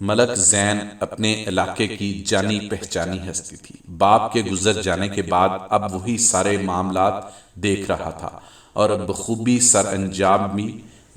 ملک زین اپنے علاقے کی جانی پہچانی ہستی تھی۔ باپ کے گزر جانے کے بعد اب وہی سارے معاملات دیکھ رہا تھا اور بخوبی سر انجام بھی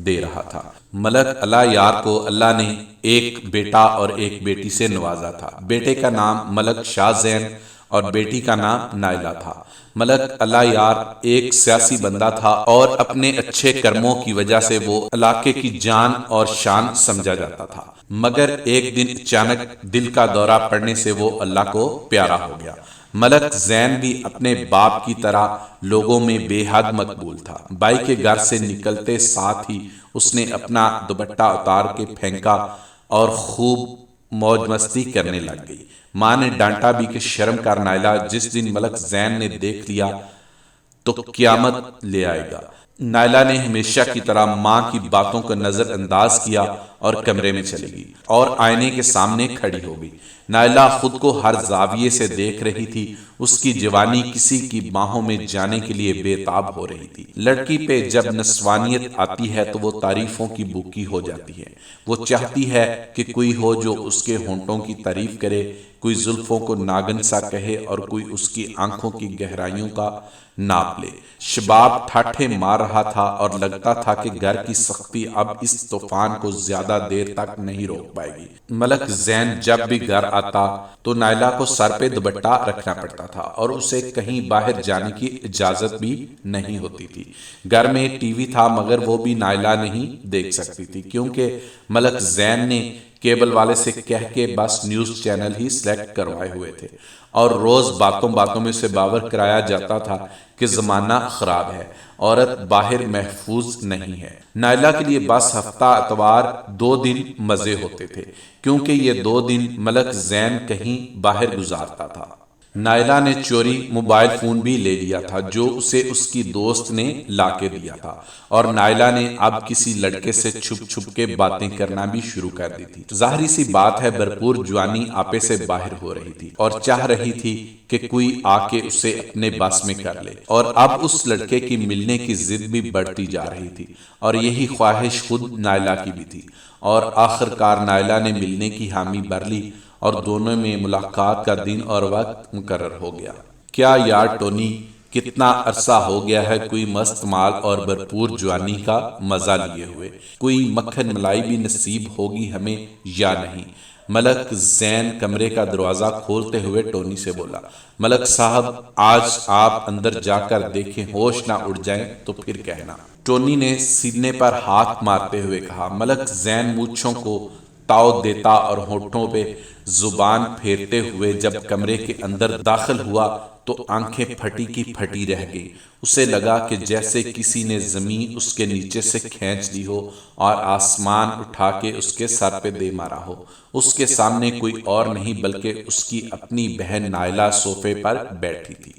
دے رہا تھا۔ ملک اللہ یار کو اللہ نے ایک بیٹا اور ایک بیٹی سے نوازا تھا۔ بیٹے کا نام ملک شاہ زین اور بیٹی کا نام نائلہ تھا۔ ملک اللہ یار ایک سیاسی بندہ تھا اور اپنے اچھے کرموں کی وجہ سے وہ علاقے کی جان اور شان سمجھا جاتا تھا، مگر ایک دن اچانک دل کا دورہ پڑنے سے وہ اللہ کو پیارا ہو گیا۔ ملک زین بھی اپنے باپ کی طرح لوگوں میں بے حد مقبول تھا۔ بائی کے گھر سے نکلتے ساتھ ہی اس نے اپنا دوپٹہ اتار کے پھینکا اور خوب موج مستی کرنے لگ گئی۔ ماں نے ڈانٹا بھی کہ شرم کر نائلہ، جس دن ملک زین نے دیکھ لیا تو قیامت لے آئے گا۔ نائلہ نے ہمیشہ کی طرح ماں کی باتوں کو نظر انداز کیا اور کمرے میں چلی گئی اور آئینے کے سامنے کھڑی ہو گئی۔ نائلہ خود کو ہر زاویے سے دیکھ رہی تھی۔ اس کی جوانی کسی کی باہوں میں جانے کے لیے بے تاب ہو رہی تھی۔ لڑکی پہ جب نسوانیت آتی ہے تو وہ تعریفوں کی بھوکی ہو جاتی ہے۔ وہ چاہتی ہے کہ کوئی ہو جو اس کے ہونٹوں کی تعریف کرے، کوئی زلفوں کو ناگن سا کہے اور کوئی اس کی آنکھوں کی گہرائیوں کا ناپ لے۔ شباب ٹھاٹھے مار رہا تھا اور لگتا تھا کہ گھر کی سختی اب اس طوفان کو زیادہ دیر تک نہیں روک پائے گی۔ ملک زین جب بھی گھر آتا تو نائلہ کو سر پہ دوپٹہ رکھنا پڑتا تھا اور اسے کہیں باہر جانے کی اجازت بھی نہیں ہوتی تھی۔ گھر میں ٹی وی تھا مگر وہ بھی نائلہ نہیں دیکھ سکتی تھی، کیونکہ ملک زین نے کیبل والے سے کہہ کے بس نیوز چینل ہی سلیکٹ کروائے ہوئے تھے اور روز باتوں باتوں میں سے باور کرایا جاتا تھا کہ زمانہ خراب ہے، عورت باہر محفوظ نہیں ہے۔ نائلہ کے لیے بس ہفتہ اتوار 2 دن مزے ہوتے تھے، کیونکہ یہ 2 دن ملک زین کہیں باہر گزارتا تھا۔ نائلہ نے چوری موبائل فون بھی لے لیا تھا جو اسے اس کی دوست نے لا کے دیا تھا، اور نائلہ نے اب کسی لڑکے سے چھپ چھپ کے باتیں کرنا بھی شروع کر دی تھی۔ ظاہری سی بات ہے، بھرپور جوانی آپے سے باہر ہو رہی تھی اور چاہ رہی تھی کہ کوئی آ کے اسے اپنے بس میں کر لے، اور اب اس لڑکے کی ملنے کی ضد بھی بڑھتی جا رہی تھی، اور یہی خواہش خود نائلہ کی بھی تھی۔ اور آخر کار نائلہ نے ملنے کی حامی بھر لی اور دونوں میں ملاقات کا دن اور وقت مقرر ہو گیا۔ کیا یار ٹونی، کتنا عرصہ ہو گیا ہے کوئی مست مال اور بھرپور جوانی کا مزہ لیے ہوئے، کوئی مکھن ملائی بھی نصیب ہوگی ہمیں یا نہیں؟ ملک زین کمرے کا دروازہ کھولتے ہوئے ٹونی سے بولا۔ ملک صاحب، آج آپ اندر جا کر دیکھیں، ہوش نہ اڑ جائیں تو پھر کہنا۔ ٹونی نے سینے پر ہاتھ مارتے ہوئے کہا۔ ملک زین مونچھوں کو تاؤ دیتا اور ہونٹوں پہ زبان پھیرتے ہوئے جب کمرے کے اندر داخل ہوا تو آنکھیں پھٹی کی پھٹی رہ گئی۔ اسے لگا کہ جیسے کسی نے زمین اس کے نیچے سے کھینچ لی ہو اور آسمان اٹھا کے اس کے سر پہ دے مارا ہو۔ اس کے سامنے کوئی اور نہیں بلکہ اس کی اپنی بہن نائلہ صوفے پر بیٹھی تھی۔